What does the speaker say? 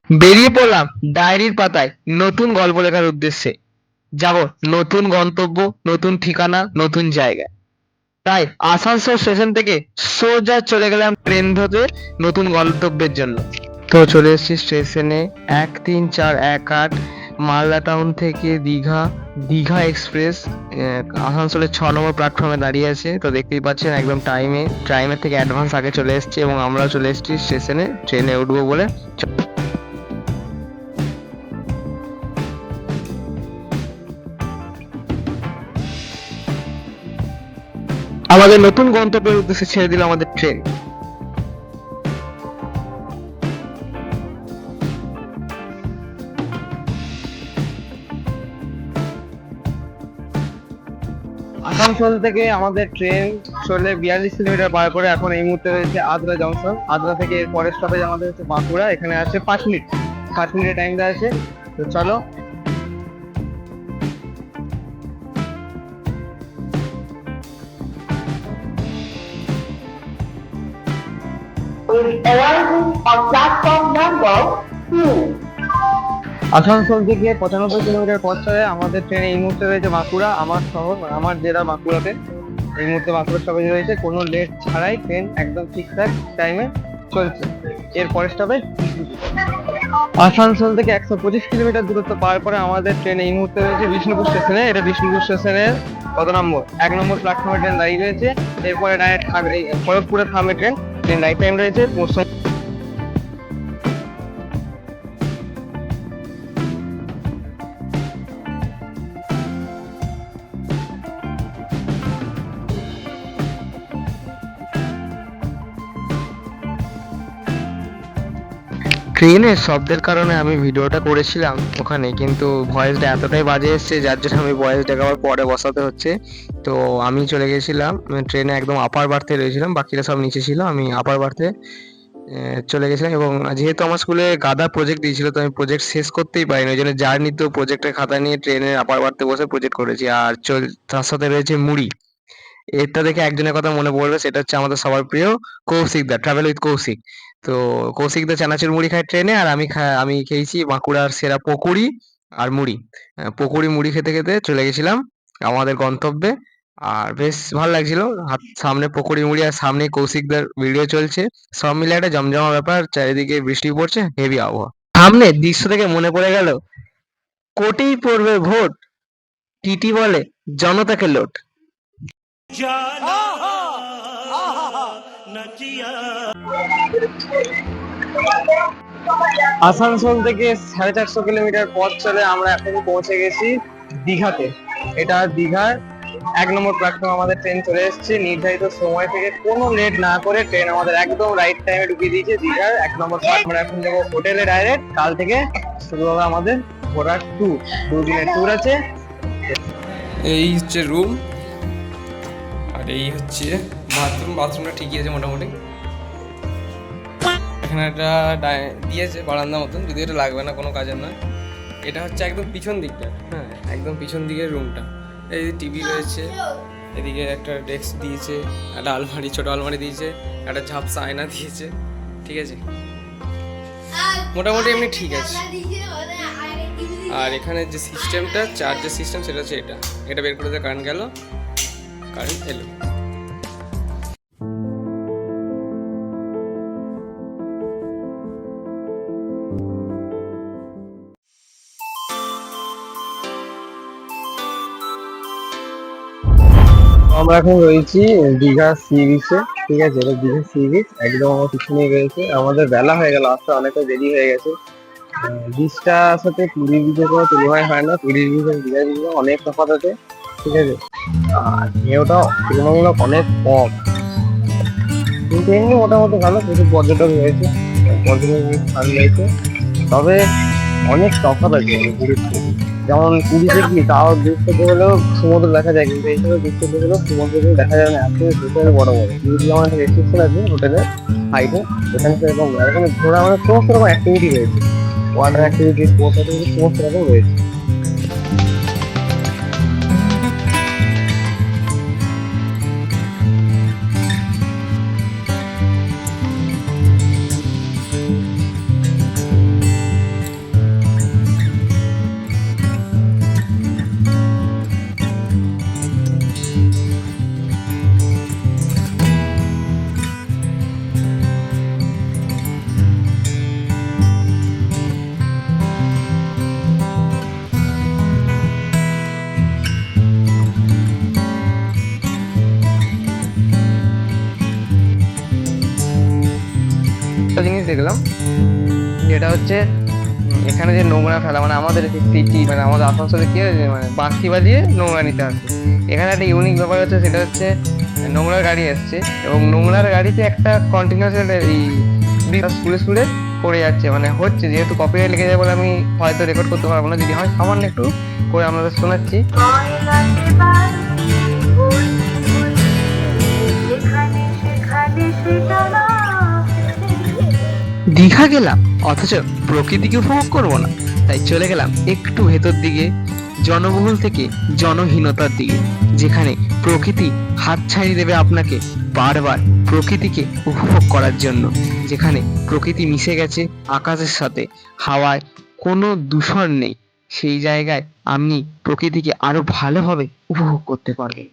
বেরিয়ে পড়লাম ডায়েরির পাতায় নতুন গল্প লেখার উদ্দেশ্যে। যাব নতুন গন্তব্য, নতুন ঠিকানা, নতুন জায়গায়। তাই আসানসোল স্টেশন থেকে সোজা চলে গেলাম ট্রেন ধরতে নতুন গন্তব্যের জন্য। তো চলে এসেছি স্টেশনে। 13418 মালদা টাউন থেকে দীঘা, দীঘা এক্সপ্রেস আসানসোলের 6 নম্বর প্ল্যাটফর্মে দাঁড়িয়ে আছে। তো দেখতেই পাচ্ছেন একদম টাইমের থেকে অ্যাডভান্স আগে চলে এসেছি এবং আমরাও চলে এসেছি স্টেশনে ট্রেনে উঠবো বলে। আমাদের নতুন গন্তব্যের উদ্দেশ্যে ছেড়ে দিল আমাদের ট্রেন। আসানসোল থেকে আমাদের ট্রেন চলে 42 কিলোমিটার পার করে এখন এই মুহূর্তে রয়েছে আদ্রা জংশন। আদ্রা থেকে এর পরের স্টপেজ আমাদের হচ্ছে বাঁকুড়া। এখানে আছে 5 মিনিট, 5 মিনিটের টাইম দেওয়া আছে। তো চলো। আসানসোল থেকে 95 কিলোমিটার পথ চলে আমাদের ট্রেন এই মুহূর্তে রয়েছে বাঁকুড়া, আমার শহর, আমার জেলা বাঁকুড়াতে। এই মুহূর্তে বাঁকুড়া স্টপেজ রয়েছে, কোনো লেট ছাড়াই ট্রেন একদম ঠিকঠাক টাইমে চলছে। এর পরের স্টপেজ আসানসোল থেকে 125 কিলোমিটার দূরত্ব পার করে আমাদের ট্রেন এই মুহূর্তে রয়েছে বিষ্ণুপুর স্টেশনে। এটা বিষ্ণুপুর স্টেশনের কত নম্বর? 1 নম্বর প্ল্যাটফর্মে ট্রেন দাঁড়িয়ে রয়েছে। এরপরে ডাইরেক্ট খড়গপুরে থামে ট্রেন। ট্রেন রাইট টাইম রয়েছে। ট্রেনের শব্দের কারণে আমি ভিডিওটা করেছিলাম ওখানে, কিন্তু ভয়েসটা এতটাই বাজে এসছে যার জন্য আমি ভয়েসটাকে আবার পরে বসাতে হচ্ছে। তো আমি চলে গেছিলাম ট্রেনে, একদম আপার বার্থে রয়েছিলাম, বাকিরা সব নিচে ছিল, আমি আপার বার্থে চলে গেছিলাম। এবং যেহেতু আমার স্কুলে গাদা প্রজেক্ট দিয়েছিল, তো আমি প্রজেক্ট শেষ করতেই পারিনি, ওই জন্য যার নিত্য প্রজেক্টের খাতা নিয়ে ট্রেনের আপার বার্থে বসে প্রজেক্ট করেছি। আর তার সাথে রয়েছে মুড়ি। এটা দেখে একজনের কথা মনে পড়বে, সেটা হচ্ছে আমাদের সবার প্রিয় কৌশিক দা, ট্রাভেল উইথ কৌশিক। তো কৌশিক দা চানাচুর মুড়ি খায় ট্রেনে, আর আমি খেয়েছি বাঁকুড়ার সেরা পকোড়ি আর মুড়ি। পকোড়ি মুড়ি খেতে খেতে চলে গেছিলাম আমাদের গন্তব্যে। আর বেশ ভালো লাগছিল, সামনে পকোড়ি মুড়ি আর সামনে কৌশিকদার ভিডিও চলছে। সব মিলে একটা জমজমা ব্যাপার, চারিদিকে বৃষ্টি পড়ছে, হেভি আবহাওয়া। সামনে দৃশ্য থেকে মনে পড়ে গেল, কোটেই পড়বে ভোট, টিটি বলে জনতাকে লোট। আসানসোল থেকে 450 কিলোমিটার পথ চলে আমরা এখন পৌঁছে গেছি দীঘাতে। এটা দীঘার 1 নম্বর প্ল্যাটফর্ম আমাদের ট্রেন চলে এসেছে। নির্ধারিত সময় থেকে কোনো লেট না করে ট্রেন আমাদের একদম রাইট টাইমে ঢুকিয়ে দিয়েছে দীঘার 1 নম্বর প্ল্যাটফর্ম। আমরা এখন যাবো হোটেলে ডাইরেক্ট। কাল থেকে শুরু হবে আমাদের ঘোরার ট্যুর, 2 দিনের ট্যুর আছে। এই হচ্ছে রুম, আর এই হচ্ছে বাথরুমটা ঠিকই আছে মোটামুটি। এখানে একটা দিয়েছে বারান্দা মতন, যদি এটা লাগবে না, কোনো কাজের নয়। এটা হচ্ছে একদম পিছন দিকটা, হ্যাঁ একদম পিছন দিকের রুমটা। এই টিভি রয়েছে, এদিকে একটা ডেস্ক দিয়েছে, একটা আলমারি, ছোটো আলমারি দিয়েছে, একটা ঝাপসা আয়না দিয়েছে, ঠিক আছে মোটামুটি এমনি ঠিক আছে। আর এখানে যে সিস্টেমটা, চার্জের সিস্টেম, সেটা হচ্ছে এটা বের করে দিয়ে কারেন্ট গেল, কারেন্ট এলো। আমরা এখন রয়েছি দীঘা সি বিচে, ঠিক আছে। এটা দীঘা সি বিচ, একদম আমার পিছনে রয়েছে। আমাদের বেলা হয়ে গেল, আসতে অনেকটা দেরি হয়ে গেছে। বিচটার সাথে পুরীর বিচের কোনো তুলনায় হয় না। পুরীর বিচ আর দীঘার বিচে অনেক তফাৎ আছে, ঠিক আছে। আর ঢেউটাও তুলনামূলক অনেক কম, কিন্তু এমনি মোটামুটি ভালো। প্রচুর পর্যটক রয়েছে, পর্যটক ভালো রয়েছে, তবে অনেক তফাৎ আছে পুরীর থেকে। যেমন পুরীতে কি তাও দূর থেকে হলেও সমুদ্র দেখা যায়, কিন্তু এইসব দূর থেকে হলেও সমুদ্র দেখা যায় না, এত হোটেল বড় বড়। পুরীতে যেমন একটা রেস্ট্রিকশন আছে হোটেলের হাইটে, এখানে সেরকম এখানে ঘোরা মানে সমস্ত রকম অ্যাক্টিভিটি রয়েছে, ওয়াটার অ্যাক্টিভিটি, স্পোর্টস অ্যাক্টিভিটি সমস্ত রকম রয়েছে। দেখলাম, যেটা হচ্ছে এখানে যে নোংরা ফেলা, মানে আমাদের সিটি, মানে আমাদের আসানসোলে কি হয়েছে, মানে বাঁশি বাজিয়ে নোংরা নিতে আসে। এখানে একটা ইউনিক ব্যাপার হচ্ছে, সেটা হচ্ছে নোংরার গাড়ি এসছে এবং নোংরার গাড়িতে একটা কন্টিনিউয়াস এই স্কুলে স্কুলে পড়ে যাচ্ছে, মানে হচ্ছে, যেহেতু কপিরাইট লেগে যায় বলে আমি হয়তো রেকর্ড করতে পারবো না, যদি হয় সামান্য একটু করে আপনাদের শোনাচ্ছি। দীঘা গেলাম অথচ প্রকৃতিকে উপভোগ করবো না, তাই চলে গেলাম একটু ভেতর দিকে, জনবহুল থেকে জনহীনতার দিকে, যেখানে প্রকৃতি হাত ছাড়িয়ে দেবে আপনাকে বারবার প্রকৃতিকে উপভোগ করার জন্য, যেখানে প্রকৃতি মিশে গেছে আকাশের সাথে, হাওয়ায় কোনো দূষণ নেই। সেই জায়গায় আপনি প্রকৃতিকে আরো ভালোভাবে উপভোগ করতে পারবেন।